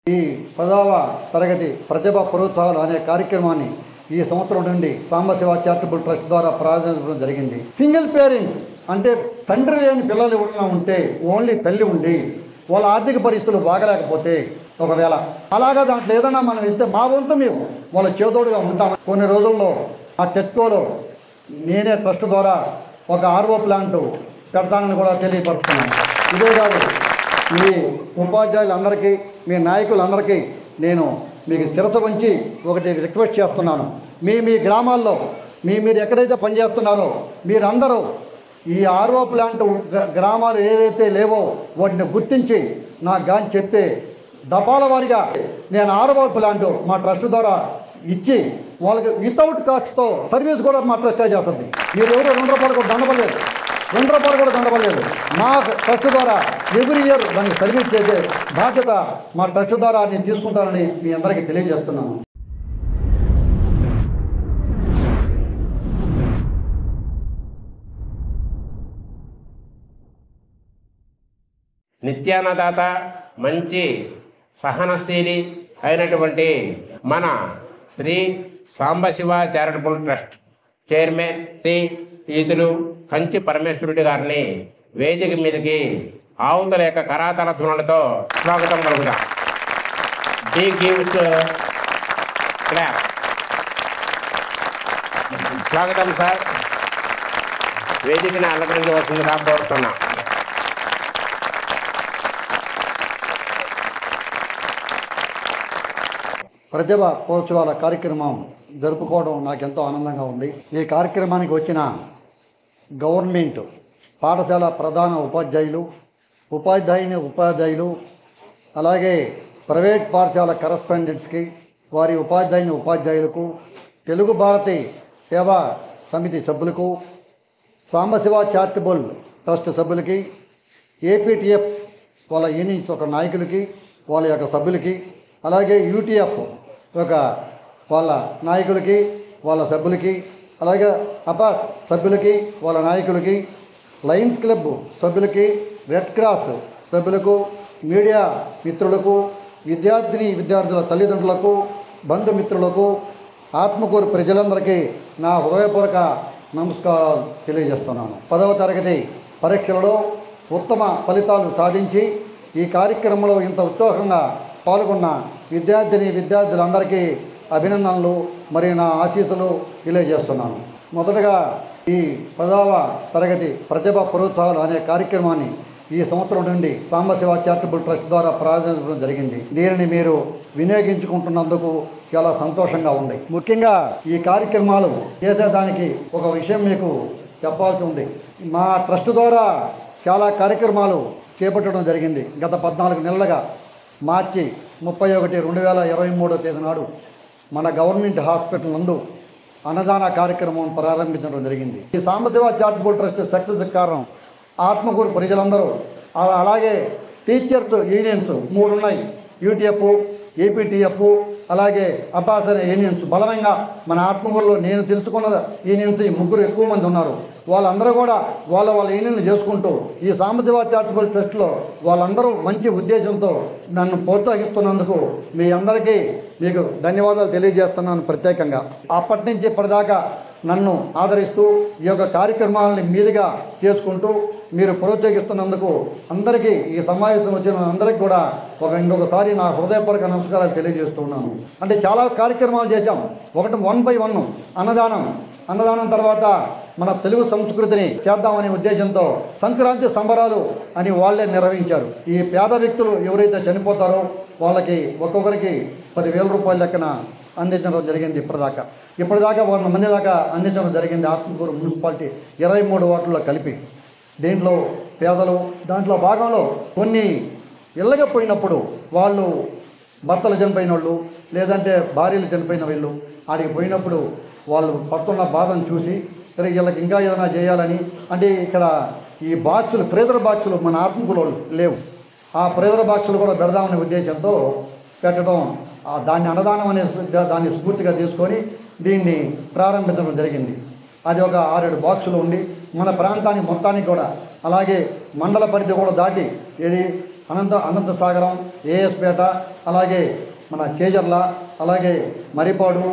ఈ 10వ తరగతి ప్రతిభ పురోత్సవాలు అనే కార్యక్రమాన్ని ఈ సంవత్సరం నుండి సాంబశివ చారిటబుల్ ట్రస్ట్ ద్వారా ప్రారంభించడం జరిగింది. సింగిల్ పేరెంట్ అంటే తండ్రి లేని పిల్లలు ఎవరైనా ఉంటే ఓన్లీ తల్లి ఉండి వాళ్ళ ఆర్థిక పరిస్థితులు బాగలేకపోతే ఒకవేళ అలాగా దాంట్లో ఏదైనా మనం ఇస్తే మా వంతు మేము వాళ్ళ చేదోడుగా ఉంటాం. కొన్ని రోజుల్లో ఆ టెట్కోలో నేనే ట్రస్ట్ ద్వారా ఒక ఆర్ఓ ప్లాంట్ పెడతానని కూడా తెలియపరుస్తున్నాను. ఇదే కాదు, మీ ఉపాధ్యాయులందరికీ మీ నాయకులందరికీ నేను మీకు శిరస వంచి ఒకటి రిక్వెస్ట్ చేస్తున్నాను. మీ గ్రామాల్లో మీరు ఎక్కడైతే పనిచేస్తున్నారో మీరందరూ ఈ ఆర్ఓ ప్లాంట్ గ్రామాలు ఏదైతే లేవో వాటిని గుర్తించి నాకు కానీ చెప్తే దఫాల వారిగా నేను ఆర్ఓ ప్లాంట్ మా ట్రస్ట్ ద్వారా ఇచ్చి వాళ్ళకి వితౌట్ కాస్ట్తో సర్వీస్ కూడా మా ట్రస్టే చేస్తుంది. మీరు ఎవరు ₹2 కూడా దండపడలేదు, ₹2 కూడా దండపడలేదు. మా ట్రస్ట్ ద్వారా ఎవ్రీ ఇయర్ దానికి సర్వీస్ చేసే బాధ్యత మా ట్రస్ట్ ద్వారా నేను తీసుకుంటానని మీ అందరికీ తెలియజేస్తున్నాను. నిత్యాన్నదాత, మంచి సహనశీలి అయినటువంటి మన Sri Sambasiva charitable trust chairman Sri Eethulu Kanchi పరమేశ్వరుడి గారిని వేదిక మీదకి ఆవుల యొక్క కరాతల ధ్వనులతో స్వాగతం పలుకుదాం. డి గివ్స్ క్లాప్. స్వాగతం సార్. వేదికని అలంకరించవలసిందిగా కోరుతున్నాం. ప్రతిభ పోర్చువాల కార్యక్రమం జరుపుకోవడం నాకు ఎంతో ఆనందంగా ఉంది. ఈ కార్యక్రమానికి వచ్చిన గవర్నమెంట్ పాఠశాల ప్రధాన ఉపాధ్యాయులు అలాగే ప్రైవేట్ పాఠశాల కరస్పాండెంట్స్కి, వారి ఉపాధ్యాయులకు, తెలుగు భారతి సేవా సమితి సభ్యులకు, సాంబశివ చారిటబుల్ ట్రస్ట్ సభ్యులకి, ఏపీటీఎఫ్ వాళ్ళ యూనియన్స్ ఒక నాయకులకి, వాళ్ళ యొక్క సభ్యులకి, అలాగే యూటీఎఫ్ ఒక వాళ్ళ నాయకులకి, వాళ్ళ సభ్యులకి, అలాగే అపాస్ సభ్యులకి, వాళ్ళ నాయకులకి, లయన్స్ క్లబ్ సభ్యులకి, రెడ్ క్రాస్ సభ్యులకు, మీడియా మిత్రులకు, విద్యార్థుల తల్లిదండ్రులకు, బంధుమిత్రులకు, ఆత్మకూరు ప్రజలందరికీ నా హృదయపూర్వక నమస్కారాలు తెలియజేస్తున్నాను. 10వ తరగతి పరీక్షలలో ఉత్తమ ఫలితాలు సాధించి ఈ కార్యక్రమంలో ఇంత ఉత్సాహంగా పాల్గొన్న విద్యార్థులందరికీ అభినందనలు మరియు నా ఆశీస్సులు తెలియజేస్తున్నాను. మొదటగా ఈ 10వ తరగతి ప్రతిభ పురోత్సవాలు అనే కార్యక్రమాన్ని ఈ సంవత్సరం నుండి సాంబశివ చారిటబుల్ ట్రస్ట్ ద్వారా ప్రారంభించడం జరిగింది. దీనిని మీరు వినియోగించుకుంటున్నందుకు చాలా సంతోషంగా ఉంది. ముఖ్యంగా ఈ కార్యక్రమాలు చేసేదానికి ఒక విషయం మీకు చెప్పాల్సి ఉంది. మా ట్రస్ట్ ద్వారా చాలా కార్యక్రమాలు చేపట్టడం జరిగింది. గత 14 నెలలుగా మార్చి 31, 2023 తేదీ నాడు మన గవర్నమెంట్ హాస్పిటల్ నందు అన్నదాన కార్యక్రమం ప్రారంభించడం జరిగింది. ఈ సాంబశివ చారిటబుల్ ట్రస్ట్ సక్సెస్ కారణం ఆత్మకూరు ప్రజలందరూ, అలాగే టీచర్స్ యూనియన్స్ 3 ఉన్నాయి, యూటీఎఫ్, ఏపీటీఎఫ్, అలాగే అపాస్ అనే యూనియన్స్ బలమైన మన ఆత్మకూరులో నేను తెలుసుకున్న యూనియన్స్ 3 ఎక్కువ మంది ఉన్నారు. వాళ్ళందరూ కూడా వాళ్ళ యూనియన్లు చేసుకుంటూ ఈ సాంబశివ చారిటబుల్ ట్రస్ట్లో వాళ్ళందరూ మంచి ఉద్దేశంతో నన్ను ప్రోత్సహిస్తున్నందుకు మీ అందరికీ మీకు ధన్యవాదాలు తెలియజేస్తున్నాను ప్రత్యేకంగా. అప్పటి నుంచి ఇప్పటిదాకా నన్ను ఆదరిస్తూ ఈ యొక్క కార్యక్రమాలని మీదుగా చేసుకుంటూ మీరు ప్రోత్సహిస్తున్నందుకు అందరికీ, ఈ సమావేశం వచ్చిన అందరికీ కూడా ఇంకొకసారి నా హృదయపూర్వక నమస్కారాలు తెలియజేస్తున్నాను. అంటే చాలా కార్యక్రమాలు చేశాం. ఒకటి 1 by 1 అన్నదానం తర్వాత మన తెలుగు సంస్కృతిని చేద్దామనే ఉద్దేశంతో సంక్రాంతి సంబరాలు అని వాళ్ళే నిర్వహించారు. ఈ పేద వ్యక్తులు ఎవరైతే చనిపోతారో వాళ్ళకి ఒక్కొక్కరికి ₹10,000 లెక్కన అందించడం జరిగింది. ఇప్పటిదాకా 100 మంది దాకా అందించడం జరిగింది. ఆత్మకూరు మున్సిపాలిటీ 23 వార్డుల్లో కలిపి. దీంట్లో పేదలు, దాంట్లో భాగంలో కొన్ని ఇళ్ళగా పోయినప్పుడు వాళ్ళు భర్తలు చనిపోయిన వాళ్ళు, లేదంటే భార్యలు చనిపోయిన వీళ్ళు ఆడికి పోయినప్పుడు వాళ్ళు పడుతున్న బాధను చూసి వీళ్ళకి ఇంకా ఏదైనా చేయాలని, అంటే ఇక్కడ ఈ ఫ్రీజర్ బాక్సులు మన ఆత్మకూరులో లేవు, ఆ ఫ్రీజర్ బాక్సులు కూడా పెడదామనే ఉద్దేశంతో పెట్టడం, దాన్ని అన్నదానం అనే దాన్ని స్ఫూర్తిగా తీసుకొని దీన్ని ప్రారంభించడం జరిగింది. అది ఒక 6-7 బాక్సులు ఉండి మన ప్రాంతానికి మొత్తానికి కూడా, అలాగే మండల పరిధి కూడా దాటి అనంతసాగరం, ఏఎస్పేట, అలాగే మన చేజర్ల, అలాగే మరిపాడు,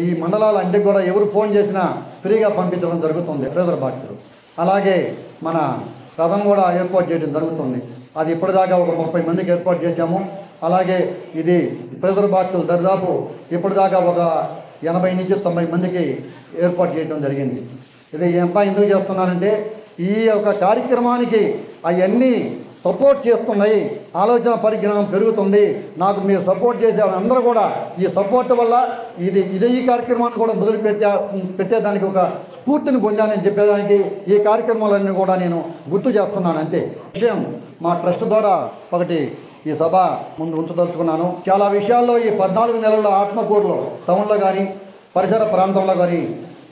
ఈ మండలాలన్నిటికీ కూడా ఎవరు ఫోన్ చేసినా ఫ్రీగా పంపించడం జరుగుతుంది ఫ్రీజర్ బాక్సులు. అలాగే మన రథం కూడా ఏర్పాటు చేయడం జరుగుతుంది. అది ఇప్పటిదాకా ఒక 30 మందికి ఏర్పాటు చేశాము. అలాగే ఇది ఫ్రీజర్ బాక్సులు దరిదాపు ఇప్పటిదాకా ఒక 80 నుంచి 90 మందికి ఏర్పాటు చేయడం జరిగింది. ఇది ఎంత ఎందుకు చేస్తున్నానంటే ఈ యొక్క కార్యక్రమానికి అవన్నీ సపోర్ట్ చేస్తున్నాయి, ఆలోచన పరిజ్ఞానం పెరుగుతుంది. నాకు మీరు సపోర్ట్ చేసే అందరూ కూడా ఈ సపోర్ట్ వల్ల ఈ కార్యక్రమాన్ని కూడా పెట్టేదానికి ఒక స్ఫూర్తిని పొందానని చెప్పేదానికి ఈ కార్యక్రమాలన్నీ కూడా నేను గుర్తు చేస్తున్నాను. అంతే విషయం మా ట్రస్ట్ ద్వారా ఒకటి ఈ సభ ముందు ఉంచదలుచుకున్నాను. చాలా విషయాల్లో ఈ 14 నెలల్లో ఆత్మకూరులో టౌన్లో కానీ పరిసర ప్రాంతంలో కానీ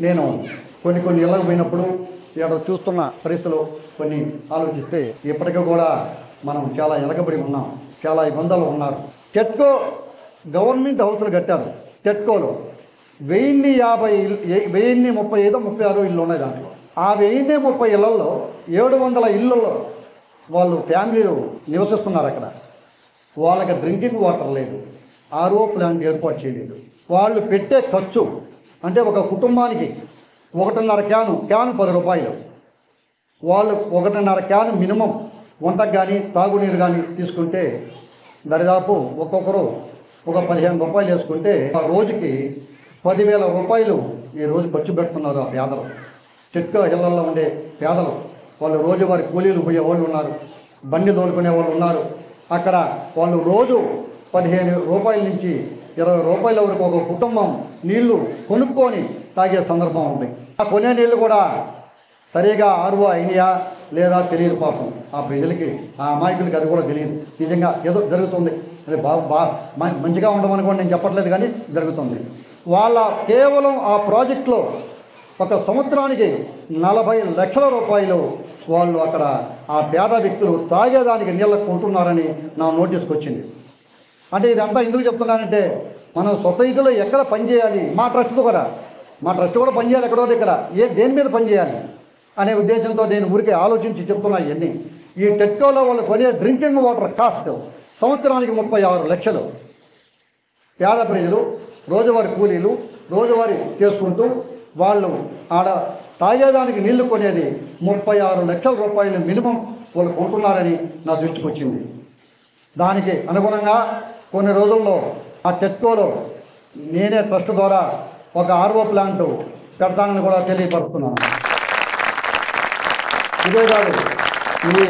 నేను కొన్ని ఇళ్ళకు పోయినప్పుడు ఇక్కడ చూస్తున్న పరిస్థితులు కొన్ని ఆలోచిస్తే ఇప్పటికీ కూడా మనం చాలా వెనకబడి ఉన్నాం, చాలా ఇబ్బందులు ఉన్నారు. టెట్కో గవర్నమెంట్ హౌస్లు కట్టారు. టెట్కోలో 1035 ఇళ్ళు ఉన్నాయి. దాంట్లో ఆ 1030 ఇళ్లలో 700 ఇళ్ళల్లో వాళ్ళు ఫ్యామిలీలు నివసిస్తున్నారు. అక్కడ వాళ్ళకి డ్రింకింగ్ వాటర్ లేదు, ఆర్ఓ ప్లాంట్ ఏర్పాటు చేయలేదు. వాళ్ళు పెట్టే ఖర్చు అంటే ఒక కుటుంబానికి 1.5 క్యాను 10 రూపాయలు. వాళ్ళు 1.5 క్యాను మినిమం వంటకు కానీ తాగునీరు కానీ తీసుకుంటే దరిదాపు ఒక్కొక్కరు ఒక 15 రూపాయలు వేసుకుంటే ఆ రోజుకి 10,000 రూపాయలు ఈ రోజు ఖర్చు పెడుతున్నారు ఆ పేదలు. చిట్కా ఇళ్లలో ఉండే పేదలు వాళ్ళు రోజువారి కూలీలు పోయే వాళ్ళు ఉన్నారు, బండి తోలుకునే వాళ్ళు ఉన్నారు. అక్కడ వాళ్ళు రోజు 15 రూపాయల నుంచి 20 రూపాయల వరకు ఒక కుటుంబం నీళ్లు కొనుక్కొని తాగే సందర్భం ఉంది. ఆ కొనే నీళ్ళు కూడా సరిగా ఆర్ఓ అయినాయా లేదా తెలియదు. పాపం ఆ ప్రజలకి, ఆ అమాయకులకి అది కూడా తెలియదు. నిజంగా ఏదో జరుగుతుంది, అది మంచిగా ఉండమని కూడా నేను చెప్పట్లేదు, కానీ జరుగుతుంది. వాళ్ళ కేవలం ఆ ప్రాజెక్టులో ఒక సంవత్సరానికి 40 లక్షల రూపాయలు వాళ్ళు అక్కడ ఆ పేద వ్యక్తులు తాగేదానికి నీళ్ళకు కొంటున్నారని నా నోటీస్కి వచ్చింది. అంటే ఇదంతా ఎందుకు చెప్తున్నానంటే మనం సొసైటీలో ఎక్కడ పనిచేయాలి, మా ట్రస్ట్ కూడా పనిచేయాలి, ఎక్కడో దగ్గర దేని మీద పనిచేయాలి అనే ఉద్దేశంతో నేను ఊరికే ఆలోచించి చెప్తున్నా. ఇవన్నీ ఈ టెట్కోలో వాళ్ళు కొనే డ్రింకింగ్ వాటర్ కాస్ట్ సంవత్సరానికి 36 లక్షలు. పేద ప్రజలు రోజువారీ కూలీలు రోజువారీ చేసుకుంటూ వాళ్ళు ఆడ తాగేదానికి నీళ్లు కొనేది 36 లక్షల రూపాయలు మినిమం వాళ్ళు కొంటున్నారని నా దృష్టికి వచ్చింది. దానికి అనుగుణంగా కొన్ని రోజుల్లో ఆ టెట్కోలో నేనే ట్రస్ట్ ద్వారా ఒక ఆర్ఓ ప్లాంట్ పెడతానని కూడా తెలియపరుస్తున్నాను. ఇదే కాదు, మీ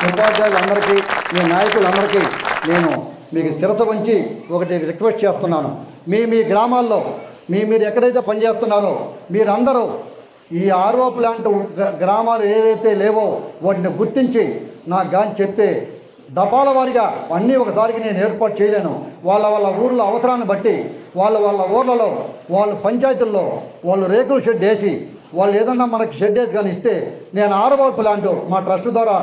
ఉపాధ్యాయులందరికీ, మీ నాయకులందరికీ నేను మీకు శిరస వంచి ఒకటి రిక్వెస్ట్ చేస్తున్నాను. మీ గ్రామాల్లో మీరు ఎక్కడైతే పనిచేస్తున్నారో మీరందరూ ఈ ఆర్ఓ ప్లాంట్ గ్రామాలు ఏదైతే లేవో వాటిని గుర్తించి నాకు కానీ చెప్తే దఫాల వారిగా అన్నీ ఒకసారికి నేను ఏర్పాటు చేయలేను. వాళ్ళ ఊర్లో అవసరాన్ని బట్టి వాళ్ళ ఊర్లలో వాళ్ళు పంచాయతీల్లో వాళ్ళు రేకుల షెడ్ వేసి వాళ్ళు ఏదన్నా మనకి షెడ్ వేసి కానీ ఇస్తే నేను ఆర్ఓ ప్లాంట్ మా ట్రస్ట్ ద్వారా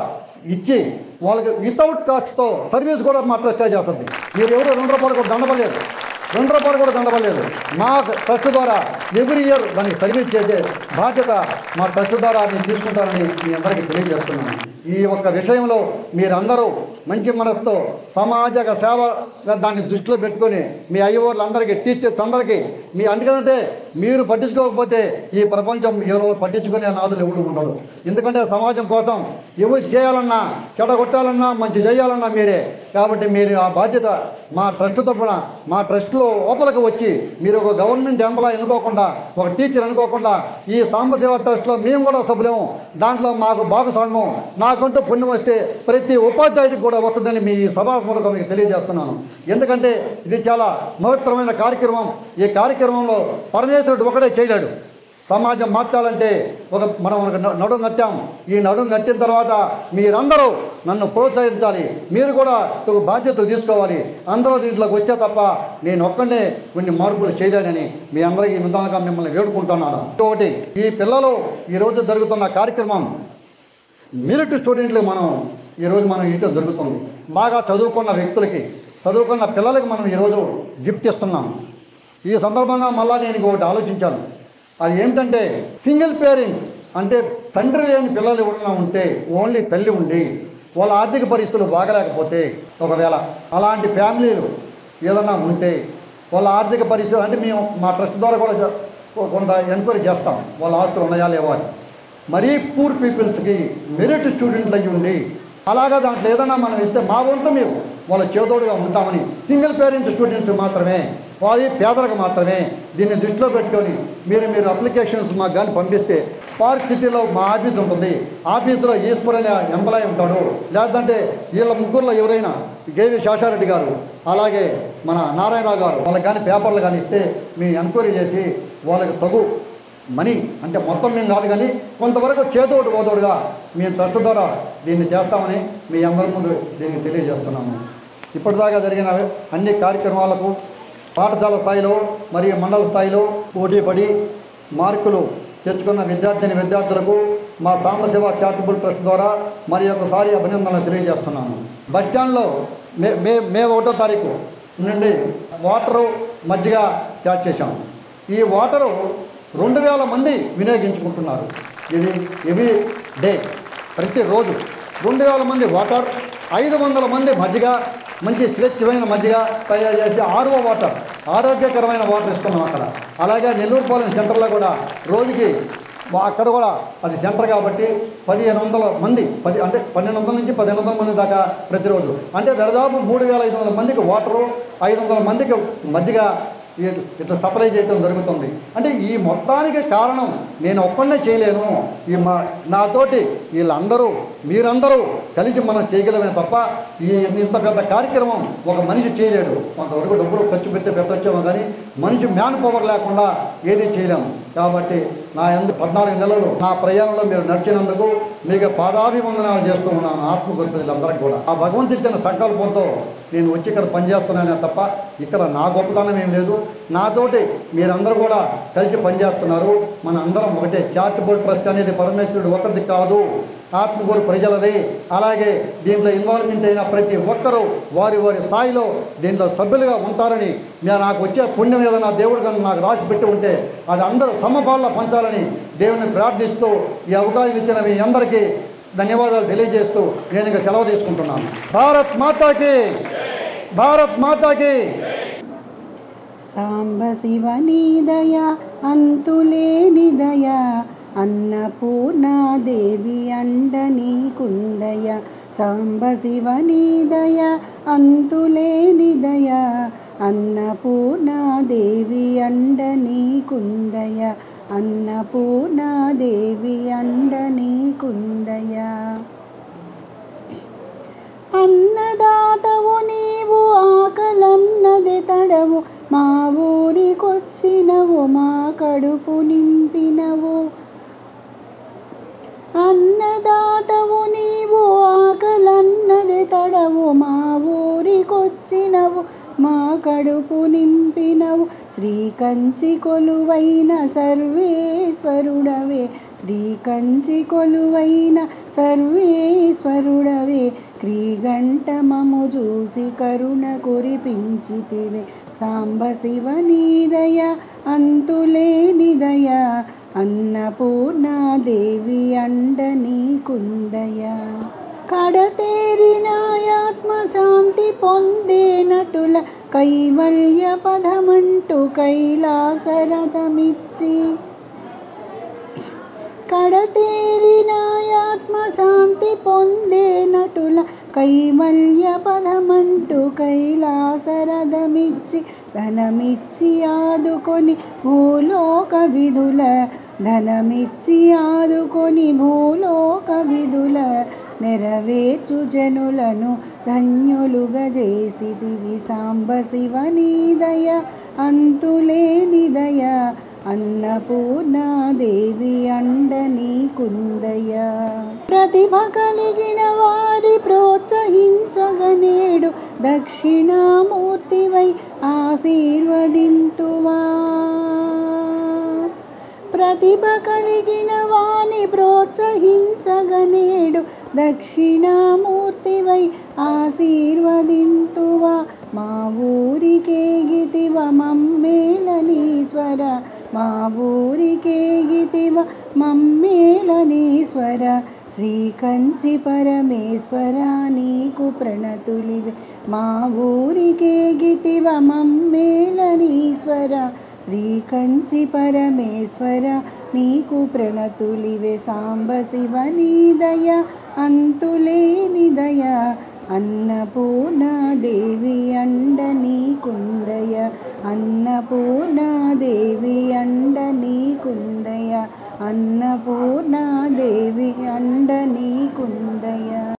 ఇచ్చి వాళ్ళకి వితౌట్ కాస్ట్తో సర్వీస్ కూడా మా ట్రస్టే చేస్తుంది. మీరు ఎవరు 2 రూపాయలు కూడా దండపడలేదు. మా ట్రస్ట్ ద్వారా ఎవ్రీ ఇయర్ దానికి సర్వీస్ చేసే బాధ్యత మా ట్రస్ట్ ద్వారా నేను తీసుకుంటానని మీ అందరికీ తెలియజేస్తున్నాను. ఈ ఒక్క విషయంలో మీరందరూ మంచి మనసుతో సమాజ సేవ దాన్ని దృష్టిలో పెట్టుకొని మీ అయ్యవాళ్ళందరికీ, టీచర్స్ అందరికీ అందుకంటే మీరు పట్టించుకోకపోతే ఈ ప్రపంచం ఎవరో పట్టించుకునే నాదులు ఎవరు ఉండడు. ఎందుకంటే సమాజం కోసం ఎవరు చేయాలన్నా, చెడగొట్టాలన్నా, మంచి చేయాలన్నా మీరే. కాబట్టి మీరు ఆ బాధ్యత మా ట్రస్ట్ తరఫున, మా ట్రస్ట్లో లోపలికి వచ్చి మీరు ఒక గవర్నమెంట్ ఎంప్లాయ్ అనుకోకుండా, ఒక టీచర్ అనుకోకుండా ఈ సాంబశివ ట్రస్ట్లో మేము కూడా సభ్యులేము, దాంట్లో మాకు భాగస్వామ్యం, నాకంటూ పుణ్యం వస్తే ప్రతి ఉపాధ్యాయుడికి కూడా వస్తుందని మీ సభాపూర్వకంగా మీకు తెలియజేస్తున్నాను. ఎందుకంటే ఇది చాలా మహత్తరమైన కార్యక్రమం. ఈ కార్యక్రమంలో పరమేశ్వరుడు ఒకటే చేయలేడు. సమాజం మార్చాలంటే మనం నడుం కట్టాం. ఈ నడుం కట్టిన తర్వాత మీరందరూ నన్ను ప్రోత్సహించాలి, మీరు కూడా బాధ్యతలు తీసుకోవాలి. అందరూ దీంట్లోకి వచ్చే తప్ప నేను ఒక్కడే కొన్ని మార్పులు చేయలేనని మీ అందరికీ ముందుగా మిమ్మల్ని వేడుకుంటున్నాను. ఇంకొకటి, ఈ పిల్లలు ఈరోజు జరుగుతున్న కార్యక్రమం మెరిట్ స్టూడెంట్లు ఈరోజు మనం ఇవ్వడం జరుగుతుంది. బాగా చదువుకున్న వ్యక్తులకి, చదువుకున్న పిల్లలకి మనం ఈరోజు గిఫ్ట్ ఇస్తున్నాం. ఈ సందర్భంగా మళ్ళా నేను ఇంకొకటి ఆలోచించాను. అది ఏంటంటే సింగిల్ పేరెంట్ అంటే తండ్రి లేని పిల్లలు ఎవరైనా ఉంటే, ఓన్లీ తల్లి ఉండి వాళ్ళ ఆర్థిక పరిస్థితులు బాగలేకపోతే, ఒకవేళ అలాంటి ఫ్యామిలీలు ఏదన్నా ఉంటే వాళ్ళ ఆర్థిక పరిస్థితులు అంటే మేము మా ట్రస్ట్ ద్వారా కూడా కొంత ఎంక్వైరీ చేస్తాం వాళ్ళ ఆస్తులు ఉన్నాయా లేవా అని. మరీ పూర్ పీపుల్స్కి మెరిట్ స్టూడెంట్లు అయ్యి ఉండి అలాగా దాంట్లో ఏదైనా మనం ఇస్తే మా వంతు మేము వాళ్ళ చేదోడుగా ఉంటామని సింగిల్ పేరెంట్ స్టూడెంట్స్ మాత్రమే, వాళ్ళ పేదలకు మాత్రమే దీన్ని దృష్టిలో పెట్టుకొని మీరు అప్లికేషన్స్ మాకు కానీ పంపిస్తే పార్క్ సిటీలో మా ఆఫీస్ ఉంటుంది, ఆఫీసులో ఈశ్వర్ అనే ఎంప్లాయీ ఉంటాడు, లేదంటే వీళ్ళ ముగ్గురులో ఎవరైనా కేవీ శేషారెడ్డి గారు అలాగే మన నారాయణరావు గారు వాళ్ళకి కానీ పేపర్లు కానీ ఇస్తే మేము ఎంక్వైరీ చేసి వాళ్ళకి తగు మనీ అంటే మొత్తం మేము కాదు కానీ కొంతవరకు చేదోడు ఓదోడుగా మేము ట్రస్ట్ ద్వారా దీన్ని చేస్తామని మీ అందరి ముందు దీనికి తెలియజేస్తున్నాము. ఇప్పటిదాకా జరిగిన అన్ని కార్యక్రమాలకు పాఠశాల స్థాయిలో మరియు మండల స్థాయిలో పోటీపడి మార్కులు తెచ్చుకున్న విద్యార్థులకు మా సాంబశివ చారిటబుల్ ట్రస్ట్ ద్వారా మరి ఒకసారి అభినందనలు తెలియజేస్తున్నాను. బస్టాండ్లో మే 1వ తారీఖు నుండి వాటరు మజ్జిగ స్టార్ట్ చేశాం. ఈ వాటరు 2000 మంది వినియోగించుకుంటున్నారు. ఇది ఎవ్రీ డే, ప్రతిరోజు 2000 మంది వాటర్, 500 మంది మజ్జిగ, మంచి స్వచ్ఛమైన మజ్జిగ తయారు చేసి RO వాటర్, ఆరోగ్యకరమైన వాటర్ ఇస్తున్నాం అక్కడ. అలాగే నెల్లూరుపాలెం సెంటర్లో కూడా రోజుకి అక్కడ కూడా అది సెంటర్ కాబట్టి 1500 మంది అంటే 1200 నుంచి 1500 మంది దాకా ప్రతిరోజు, అంటే దాదాపు 3500 మందికి వాటరు, 500 మందికి మజ్జిగ ఇట్లా సప్లై చేయడం జరుగుతుంది. అంటే ఈ మొత్తానికి కారణం నేను ఒక్కనే చేయలేను, నాతోటి వీళ్ళందరూ మీరందరూ కలిసి మనం చేయగలమే తప్ప ఇంత పెద్ద కార్యక్రమం ఒక మనిషి చేయలేడు. కొంతవరకు డబ్బులు ఖర్చు పెట్టొచ్చామో కానీ మనిషి మ్యాన్ పవర్ లేకుండా ఏది చేయలేము. కాబట్టి నా 14 నెలలు నా ప్రయాణంలో మీరు నడిచినందుకు మీకు పాదాభివందనాలు చేస్తూ ఉన్నాను ఆత్మగొప్పలందరికీ కూడా. ఆ భగవంతు ఇచ్చిన సంకల్పంతో నేను వచ్చి ఇక్కడ పనిచేస్తున్నానే తప్ప ఇక్కడ నా గొప్పతనం ఏం లేదు. నాతోటి మీరందరూ కూడా కలిసి పనిచేస్తున్నారు. మన అందరం ఒకటే. చారిటబుల్ ట్రస్ట్ అనేది పరమేశ్వరుడు ఒకటి కాదు, ఆత్మకూరు ప్రజలది. అలాగే దీంట్లో ఇన్వాల్వ్మెంట్ అయిన ప్రతి ఒక్కరూ వారి స్థాయిలో దీంట్లో సభ్యులుగా ఉంటారని, నాకు వచ్చే పుణ్యం ఏదైనా దేవుడు కన్నా నాకు రాసి పెట్టి ఉంటే అది అందరూ సమపాళ్ళ పంచాలని దేవుని ప్రార్థిస్తూ ఈ అవకాశం ఇచ్చిన మీ అందరికీ ధన్యవాదాలు తెలియజేస్తూ నేను ఇక సెలవు తీసుకుంటున్నాను. భారత్ మాతాకి, భారత్ మాతాకి. సాంబశివని దయ అంతులేని దయ, అన్నపూర్ణాదేవి అండ నీకుందయ. సాంబశివని దయ అంతులేని దయ, అన్నపూర్ణాదేవి అండ నీకుందయ. అన్నపూర్ణాదేవి అండ నీకుందయ. అన్నదాతవు నీవు, ఆకలన్నది తడవు, మా ఊరికొచ్చినవు, మా కడుపు నింపినవు. అన్నదాతవు నీవు, ఆకలన్నది తడవు, మా ఊరికొచ్చినవు, మా కడుపు నింపినవు. శ్రీకంచి కొలువైన సర్వేశ్వరుడవే, శ్రీకంచి కొలువైన సర్వేశ్వరుడవే. క్రీగంటమము చూసి కరుణ కురిపించితివే. సాంబశివని దయ అంతులేని దయ, అన్నపూర్ణాదేవి అండ నీకుందయ. కడతేరినాయాత్మ శాంతి పొందేనటుల కైవల్య పదమంటూ కైలాసరథమిచ్చి, కడతేరినాయాత్మ శాంతి పొందేనటుల కైవల్య పదమంటూ కైలాసరథమిచ్చి, ధనమిచ్చి ఆదుకొని భూలోక విధుల, ధనమిచ్చి ఆదుకొని భూలోక విధుల నెరవేర్చు జనులను ధన్యులుగా చేసిదివి. సాంబశివని దయ అంతులేని దయ, అన్నపూర్ణాదేవి అండ నీకుందయ. ప్రతిభ కలిగిన వారి ప్రోత్సహించగనేడు, దక్షిణామూర్తివై ఆశీర్వదింతువా. ప్రతిభ కలిగిన వాని ప్రోత్సహించగనేడు, దక్షిణామూర్తివై ఆశీర్వదింతువా. మా ఊరికేగితివ మమ్మేలనీశ్వర, మా ఊరికేగితివ మమ్మేలనీశ్వర. శ్రీ కంచి పరమేశ్వర నీకు ప్రణతులివే మా ఊరికేగితివ మమ్మేలనీశ్వర శ్రీ కంచి పరమేశ్వర నీకు ప్రణతులివే సాంబ శివ నీ దయ అంతులేని దయ అన్నపూర్ణాదేవి అండ నీకుందయ అన్నపూర్ణాదేవి అండ నీకుందయ అన్నపూర్ణాదేవి అండ నీకుందయ.